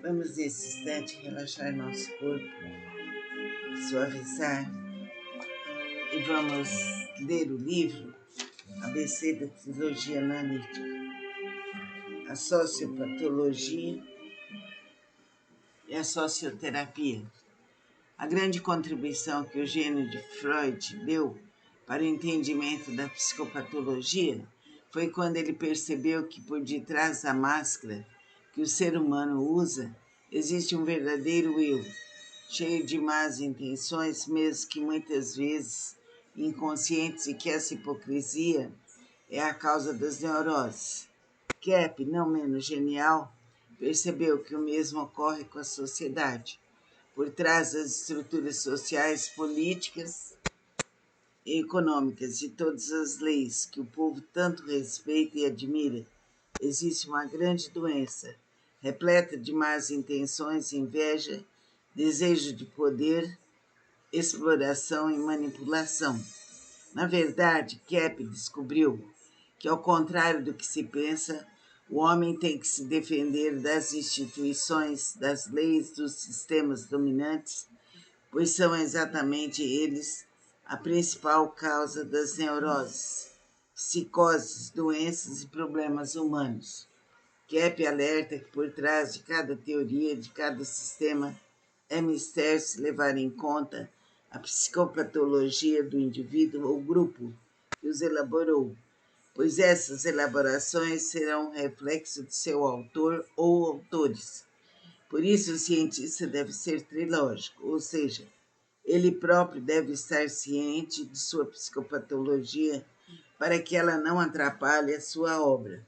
Vamos nesse instante relaxar nosso corpo, suavizar e vamos ler o livro ABC da Trilogia Analítica, a Sociopatologia e a Socioterapia. A grande contribuição que o gênio de Freud deu para o entendimento da psicopatologia foi quando ele percebeu que por detrás da máscara que o ser humano usa existe um verdadeiro eu, cheio de más intenções, mesmo que muitas vezes inconscientes, e que essa hipocrisia é a causa das neuroses. Kepp, não menos genial, percebeu que o mesmo ocorre com a sociedade. Por trás das estruturas sociais, políticas e econômicas de todas as leis que o povo tanto respeita e admira, existe uma grande doença, repleta de más intenções, inveja, desejo de poder, exploração e manipulação. Na verdade, Kepp descobriu que, ao contrário do que se pensa, o homem tem que se defender das instituições, das leis, dos sistemas dominantes, pois são exatamente eles a principal causa das neuroses, psicoses, doenças e problemas humanos. Kepp alerta que por trás de cada teoria, de cada sistema, é mistério se levar em conta a psicopatologia do indivíduo ou grupo que os elaborou, pois essas elaborações serão um reflexo de seu autor ou autores. Por isso, o cientista deve ser trilógico, ou seja, ele próprio deve estar ciente de sua psicopatologia para que ela não atrapalhe a sua obra.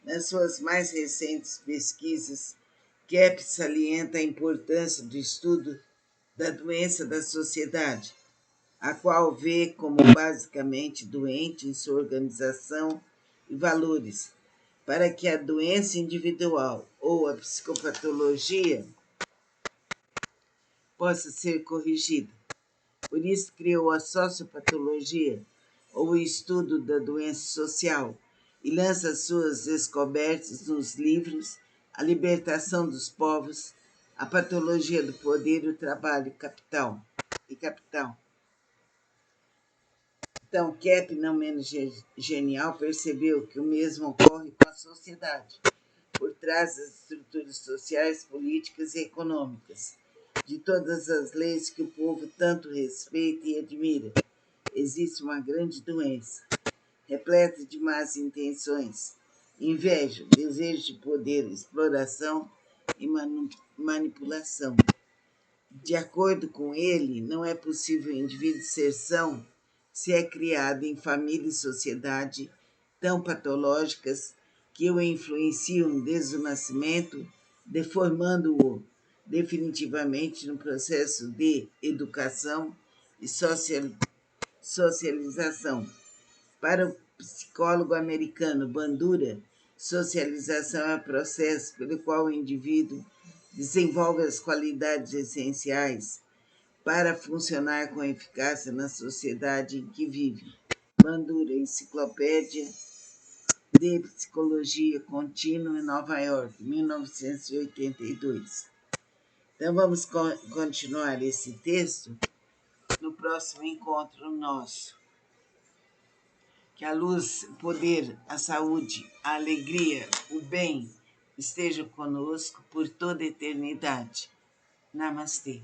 Nas suas mais recentes pesquisas, Kepp salienta a importância do estudo da doença da sociedade, a qual vê como basicamente doente em sua organização e valores, para que a doença individual ou a psicopatologia possa ser corrigida. Por isso criou a sociopatologia, ou o estudo da doença social, e lança suas descobertas nos livros A Libertação dos Povos, A Patologia do Poder e o Trabalho Capital. Então, Kepp, não menos genial, percebeu que o mesmo ocorre com a sociedade, por trás das estruturas sociais, políticas e econômicas, de todas as leis que o povo tanto respeita e admira. Existe uma grande doença, repleta de más intenções, inveja, desejo de poder, exploração e manipulação. De acordo com ele, não é possível o indivíduo ser são se é criado em família e sociedade tão patológicas que o influenciam desde o nascimento, deformando-o definitivamente no processo de educação e socialização. Para o psicólogo americano Bandura, socialização é o processo pelo qual o indivíduo desenvolve as qualidades essenciais para funcionar com eficácia na sociedade em que vive. Bandura, Enciclopédia de Psicologia Contínua em Nova York, 1982. Então vamos continuar esse texto no próximo encontro nosso. Que a luz, o poder, a saúde, a alegria, o bem estejam conosco por toda a eternidade. Namastê.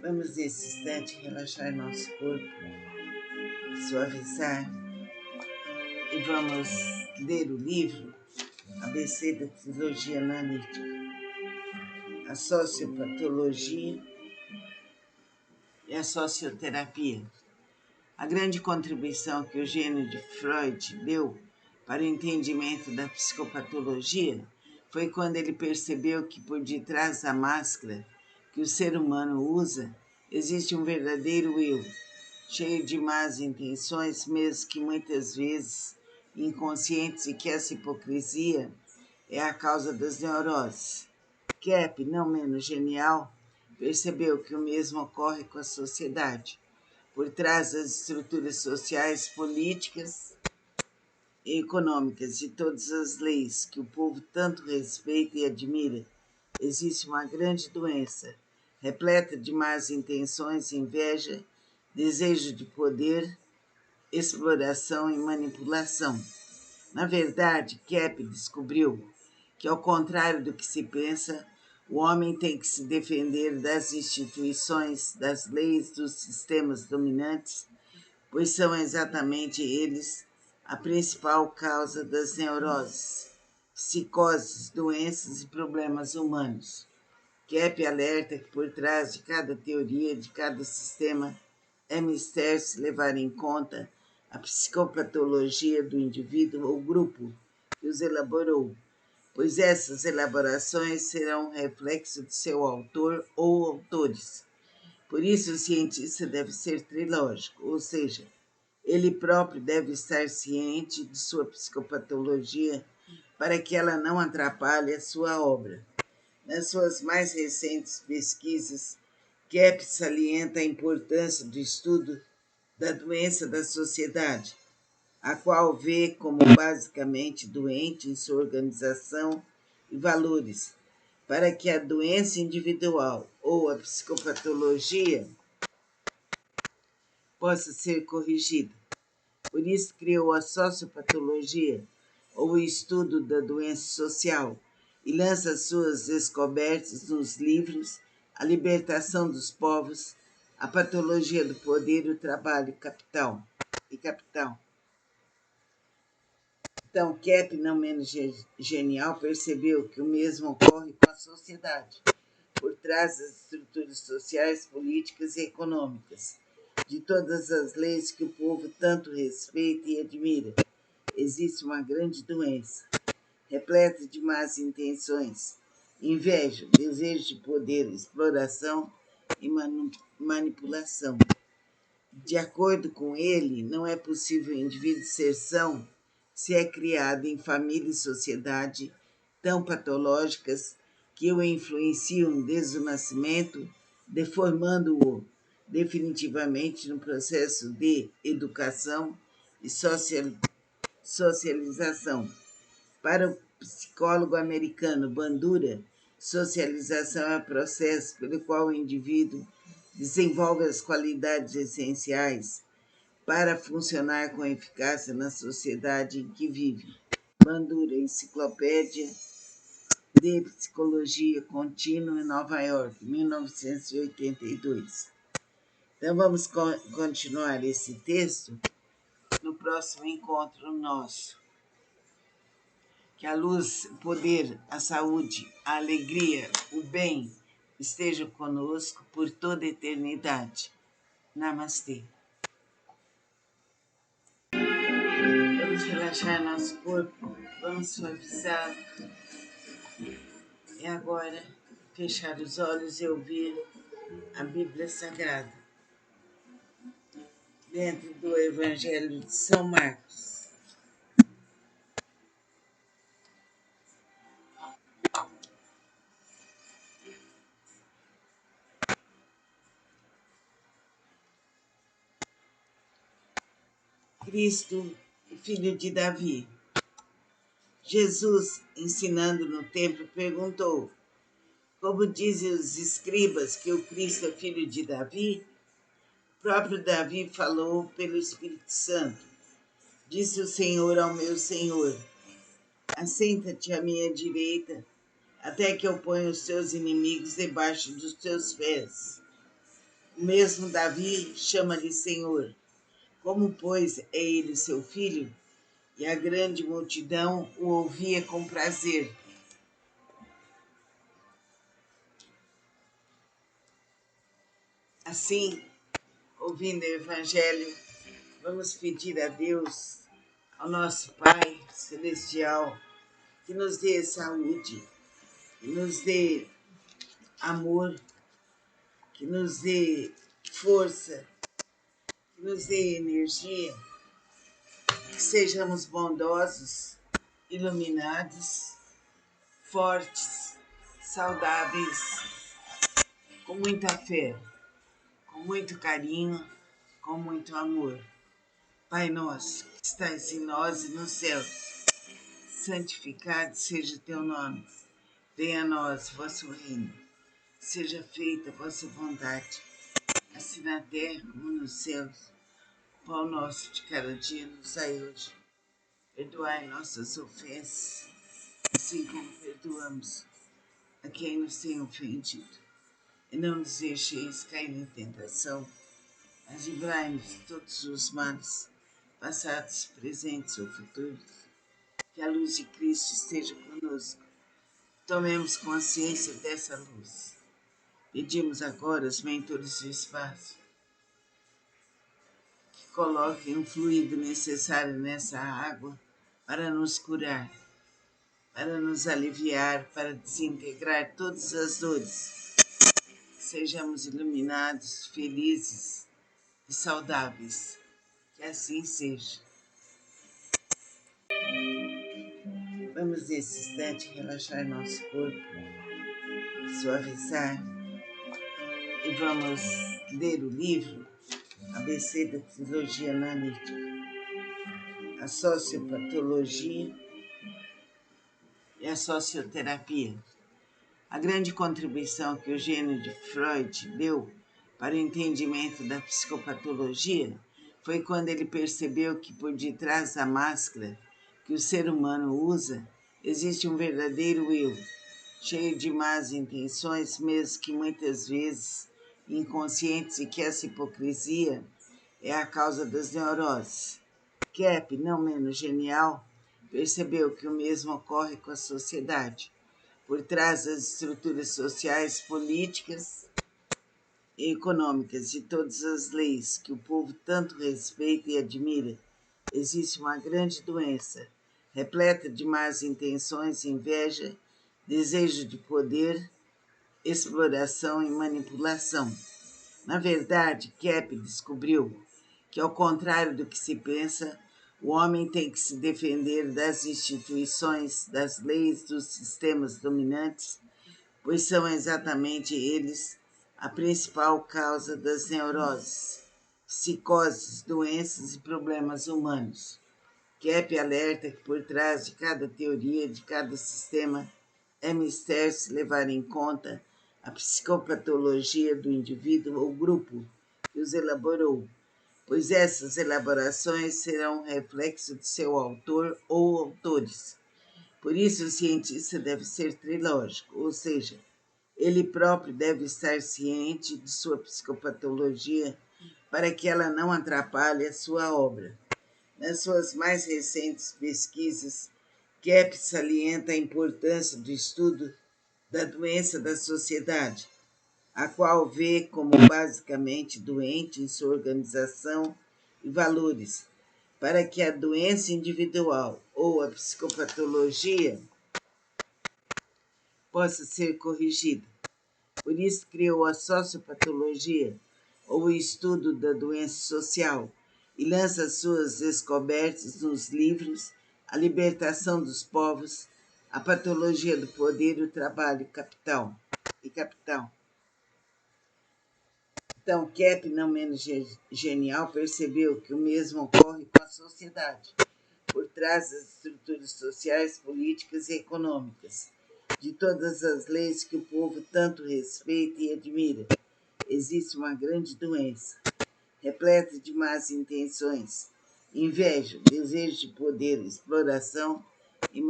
Vamos nesse instante relaxar nosso corpo, suavizar e vamos ler o livro ABC da Trilogia Analítica, a Sociopatologia e a Socioterapia. A grande contribuição que o gênio de Freud deu para o entendimento da psicopatologia foi quando ele percebeu que por detrás da máscara que o ser humano usa existe um verdadeiro eu, cheio de más intenções, mesmo que muitas vezes inconscientes, e que essa hipocrisia é a causa das neuroses. Kepp, não menos genial, percebeu que o mesmo ocorre com a sociedade. Por trás das estruturas sociais, políticas econômicas de todas as leis que o povo tanto respeita e admira, existe uma grande doença, repleta de más intenções, inveja, desejo de poder, exploração e manipulação. Na verdade, Kepler descobriu que, ao contrário do que se pensa, o homem tem que se defender das instituições, das leis, dos sistemas dominantes, pois são exatamente eles a principal causa das neuroses, psicoses, doenças e problemas humanos. Kepler alerta que por trás de cada teoria, de cada sistema, é mistério se levar em conta a psicopatologia do indivíduo ou grupo que os elaborou, pois essas elaborações serão um reflexo de seu autor ou autores. Por isso, o cientista deve ser trilógico, ou seja, ele próprio deve estar ciente de sua psicopatologia para que ela não atrapalhe a sua obra. Nas suas mais recentes pesquisas, Kepler salienta a importância do estudo da doença da sociedade, a qual vê como basicamente doente em sua organização e valores, para que a doença individual ou a psicopatologia possa ser corrigida. Por isso criou a sociopatologia, ou o estudo da doença social, e lança suas descobertas nos livros A Libertação dos Povos, A Patologia do Poder e o Trabalho Capital. Então, Kepler, não menos genial, percebeu que o mesmo ocorre com a sociedade, por trás das estruturas sociais, políticas e econômicas, de todas as leis que o povo tanto respeita e admira. Existe uma grande doença, repleta de más intenções, inveja, desejo de poder, exploração e manipulação. De acordo com ele, não é possível o indivíduo ser são se é criado em família e sociedade tão patológicas que o influenciam desde o nascimento, deformando-o definitivamente no processo de educação e socialização. Para o psicólogo americano Bandura, socialização é o processo pelo qual o indivíduo desenvolve as qualidades essenciais para funcionar com eficácia na sociedade em que vive. Bandura, Enciclopédia de Psicologia Contínua em Nova York, 1982. Então vamos continuar esse texto no próximo encontro nosso. Que a luz, o poder, a saúde, a alegria, o bem estejam conosco por toda a eternidade. Namastê. Vamos relaxar nosso corpo, vamos suavizar. E agora, fechar os olhos e ouvir a Bíblia Sagrada, dentro do Evangelho de São Marcos. Cristo, filho de Davi. Jesus, ensinando no templo, perguntou: como dizem os escribas que o Cristo é filho de Davi? O próprio Davi falou pelo Espírito Santo. Disse o Senhor ao meu Senhor: assenta-te à minha direita, até que eu ponha os teus inimigos debaixo dos teus pés. O mesmo Davi chama-lhe Senhor. Como, pois, é ele seu filho? E a grande multidão o ouvia com prazer. Assim, ouvindo o Evangelho, vamos pedir a Deus, ao nosso Pai Celestial, que nos dê saúde, que nos dê amor, que nos dê força, que nos dê energia, que sejamos bondosos, iluminados, fortes, saudáveis, com muita fé, com muito carinho, com muito amor. Pai nosso, que estais em nós e nos céus, santificado seja o teu nome. Venha a nós o vosso reino. Seja feita a vossa vontade, assim na terra como nos céus. O pão nosso de cada dia nos dai hoje. Perdoai nossas ofensas, assim como perdoamos a quem nos tem ofendido. E não nos deixeis cair em tentação, mas livrai-nos de todos os males, passados, presentes ou futuros. Que a luz de Cristo esteja conosco. Tomemos consciência dessa luz. Pedimos agora aos mentores do espaço que coloquem o fluido necessário nessa água para nos curar, para nos aliviar, para desintegrar todas as dores. Sejamos iluminados, felizes e saudáveis. Que assim seja. Vamos nesse instante relaxar nosso corpo, suavizar e vamos ler o livro ABC da Trilogia Analítica, a Sociopatologia e a Socioterapia. A grande contribuição que o gênio de Freud deu para o entendimento da psicopatologia foi quando ele percebeu que por detrás da máscara que o ser humano usa existe um verdadeiro eu, cheio de más intenções, mesmo que muitas vezes inconscientes, e que essa hipocrisia é a causa das neuroses. Kepp, não menos genial, percebeu que o mesmo ocorre com a sociedade. Por trás das estruturas sociais, políticas e econômicas de todas as leis que o povo tanto respeita e admira, existe uma grande doença, repleta de más intenções, inveja, desejo de poder, exploração e manipulação. Na verdade, Kepp descobriu que, ao contrário do que se pensa, o homem tem que se defender das instituições, das leis, dos sistemas dominantes, pois são exatamente eles a principal causa das neuroses, psicoses, doenças e problemas humanos. Kepp alerta que por trás de cada teoria, de cada sistema, é mistério se levar em conta a psicopatologia do indivíduo ou grupo que os elaborou, pois essas elaborações serão um reflexo de seu autor ou autores. Por isso, o cientista deve ser trilógico, ou seja, ele próprio deve estar ciente de sua psicopatologia para que ela não atrapalhe a sua obra. Nas suas mais recentes pesquisas, Kepp salienta a importância do estudo da doença da sociedade, a qual vê como basicamente doente em sua organização e valores, para que a doença individual ou a psicopatologia possa ser corrigida. Por isso criou a sociopatologia, ou o estudo da doença social, e lança suas descobertas nos livros A Libertação dos Povos, A Patologia do Poder e o Trabalho Capital e Capital. Então, Kepp, não menos genial, percebeu que o mesmo ocorre com a sociedade, por trás das estruturas sociais, políticas e econômicas, de todas as leis que o povo tanto respeita e admira. Existe uma grande doença, repleta de más intenções, inveja, desejo de poder, exploração e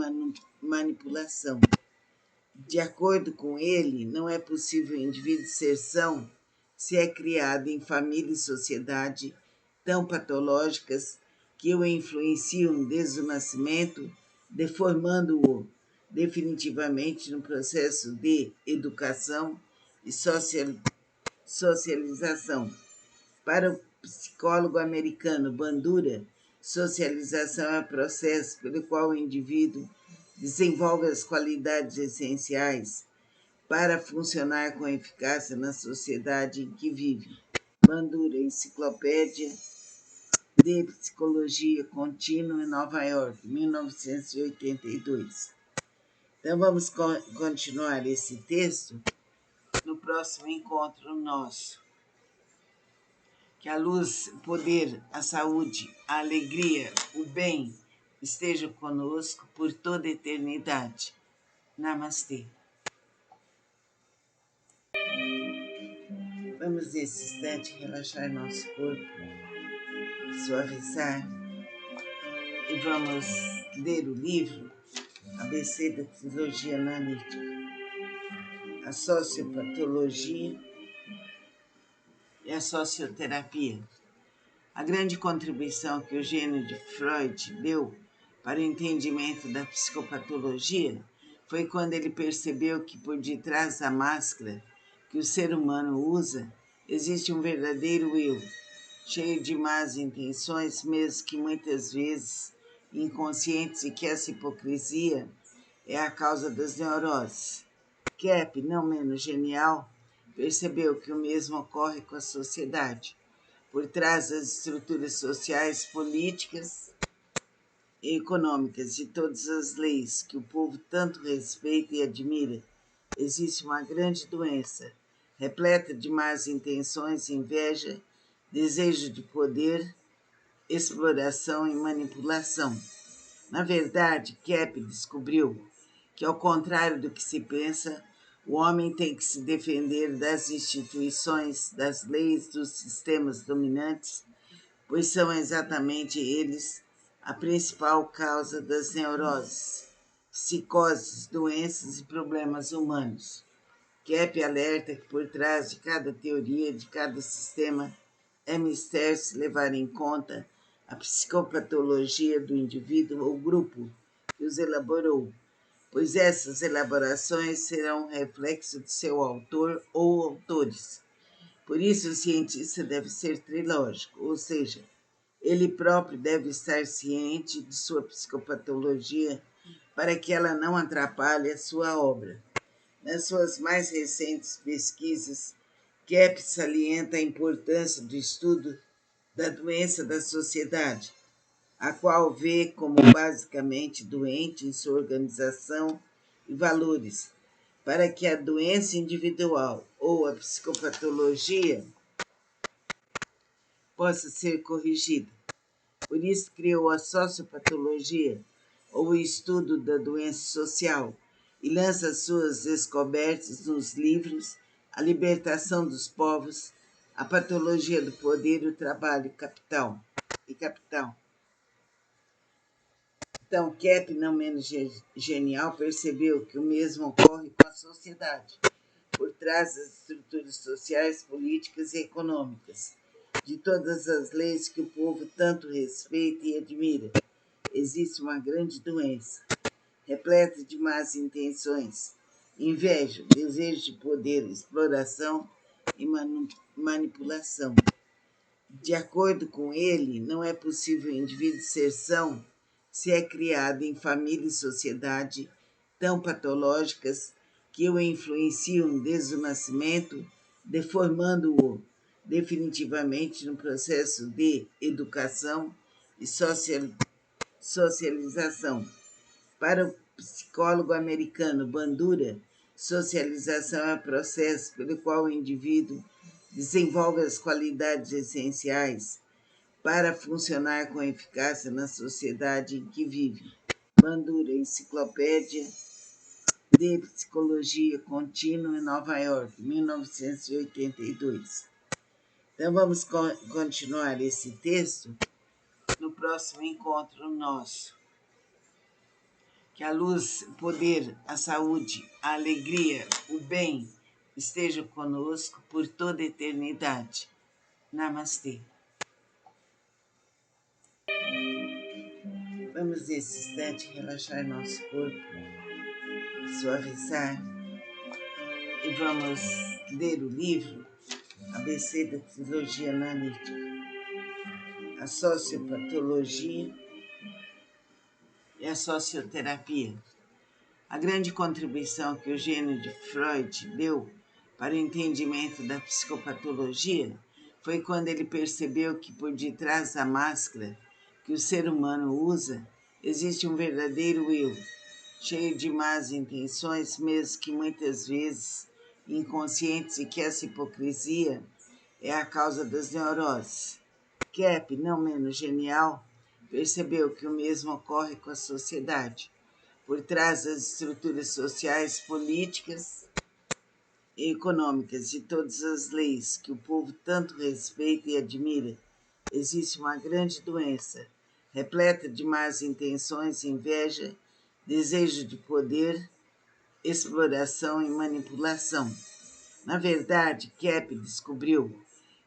manipulação. De acordo com ele, não é possível o indivíduo ser são se é criado em família e sociedade tão patológicas que o influenciam desde o nascimento, deformando-o definitivamente no processo de educação e socialização. Para o psicólogo americano Bandura, socialização é o processo pelo qual o indivíduo desenvolve as qualidades essenciais para funcionar com eficácia na sociedade em que vive. Bandura, Enciclopédia de Psicologia Contínua, em Nova York, 1982. Então, vamos continuar esse texto no próximo encontro nosso. Que a luz, o poder, a saúde, a alegria, o bem estejam conosco por toda a eternidade. Namastê. Vamos nesse instante relaxar nosso corpo, suavizar e vamos ler o livro ABC da Trilogia Analítica, a Sociopatologia e a Socioterapia. A grande contribuição que o gênio de Freud deu para o entendimento da psicopatologia foi quando ele percebeu que por detrás da máscara que o ser humano usa existe um verdadeiro eu, cheio de más intenções, mesmo que muitas vezes inconscientes, e que essa hipocrisia é a causa das neuroses. Kepp, não menos genial, percebeu que o mesmo ocorre com a sociedade. Por trás das estruturas sociais, políticas e econômicas de todas as leis que o povo tanto respeita e admira, existe uma grande doença, repleta de más intenções, inveja, desejo de poder, exploração e manipulação. Na verdade, Kepp descobriu que, ao contrário do que se pensa, o homem tem que se defender das instituições, das leis, dos sistemas dominantes, pois são exatamente eles a principal causa das neuroses, psicoses, doenças e problemas humanos. Kepp alerta que por trás de cada teoria, de cada sistema, é mistério se levar em conta a psicopatologia do indivíduo ou grupo que os elaborou, pois essas elaborações serão um reflexo de seu autor ou autores. Por isso, o cientista deve ser trilógico, ou seja, ele próprio deve estar ciente de sua psicopatologia para que ela não atrapalhe a sua obra. Nas suas mais recentes pesquisas, Kepp salienta a importância do estudo da doença da sociedade, a qual vê como basicamente doente em sua organização e valores, para que a doença individual ou a psicopatologia possa ser corrigida. Por isso criou a sociopatologia, ou o estudo da doença social, e lança suas descobertas nos livros A Libertação dos Povos, A Patologia do Poder e o Trabalho Capital. Então, Kepp, não menos genial, percebeu que o mesmo ocorre com a sociedade, por trás das estruturas sociais, políticas e econômicas, de todas as leis que o povo tanto respeita e admira. Existe uma grande doença, repleta de más intenções, inveja, desejo de poder, exploração e manipulação. De acordo com ele, não é possível o indivíduo ser são se é criado em família e sociedade tão patológicas que o influenciam desde o nascimento, deformando-o definitivamente no processo de educação e socialização. Para o psicólogo americano Bandura, socialização é o processo pelo qual o indivíduo desenvolve as qualidades essenciais para funcionar com eficácia na sociedade em que vive. Bandura, Enciclopédia de Psicologia Contínua em Nova York, 1982. Então vamos continuar esse texto no próximo encontro nosso. Que a luz, o poder, a saúde, a alegria, o bem estejam conosco por toda a eternidade. Namastê. Vamos nesse instante relaxar nosso corpo, suavizar e vamos ler o livro ABC da Trilogia Analítica, a Sociopatologia e a Socioterapia. A grande contribuição que o gênio de Freud deu para o entendimento da psicopatologia foi quando ele percebeu que por detrás da máscara que o ser humano usa existe um verdadeiro eu, cheio de más intenções, mesmo que muitas vezes inconscientes, e que essa hipocrisia é a causa das neuroses. Kep, não menos genial, percebeu que o mesmo ocorre com a sociedade. Por trás das estruturas sociais, políticas e econômicas de todas as leis que o povo tanto respeita e admira, existe uma grande doença, repleta de más intenções, inveja, desejo de poder, exploração e manipulação. Na verdade, Kep descobriu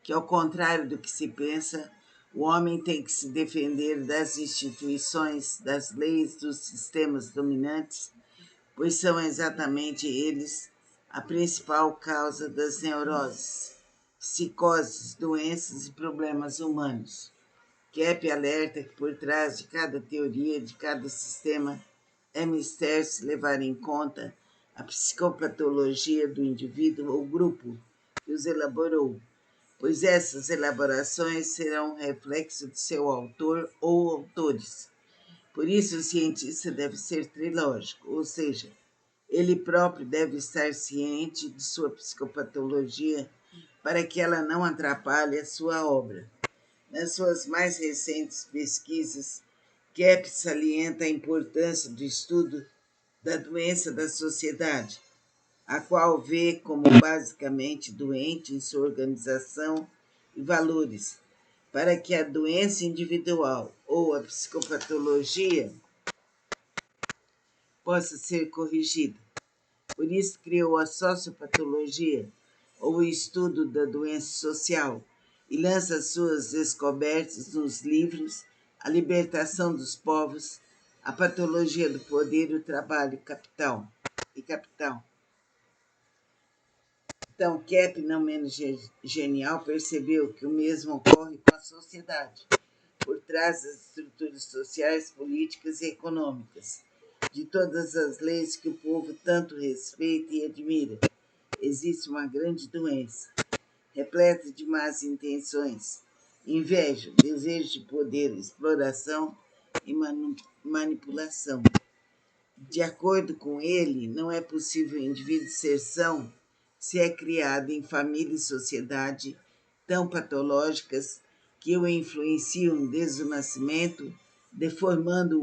que, ao contrário do que se pensa, o homem tem que se defender das instituições, das leis, dos sistemas dominantes, pois são exatamente eles a principal causa das neuroses, psicoses, doenças e problemas humanos. Kep alerta que por trás de cada teoria, de cada sistema, é mistério se levar em conta a psicopatologia do indivíduo ou grupo que os elaborou, pois essas elaborações serão um reflexo de seu autor ou autores. Por isso, o cientista deve ser trilógico, ou seja, ele próprio deve estar ciente de sua psicopatologia para que ela não atrapalhe a sua obra. Nas suas mais recentes pesquisas, Kep salienta a importância do estudo da doença da sociedade, a qual vê como basicamente doente em sua organização e valores, para que a doença individual ou a psicopatologia possa ser corrigida. Por isso criou a sociopatologia, ou o estudo da doença social, e lança suas descobertas nos livros A Libertação dos Povos, A Patologia do Poder e o Trabalho Capital e Capital. Então, Kep, não menos genial, percebeu que o mesmo ocorre com a sociedade, por trás das estruturas sociais, políticas e econômicas, de todas as leis que o povo tanto respeita e admira. Existe uma grande doença, repleta de más intenções, inveja, desejo de poder, exploração e manipulação. De acordo com ele, não é possível o indivíduo ser são se é criado em família e sociedade tão patológicas que o influenciam desde o nascimento, deformando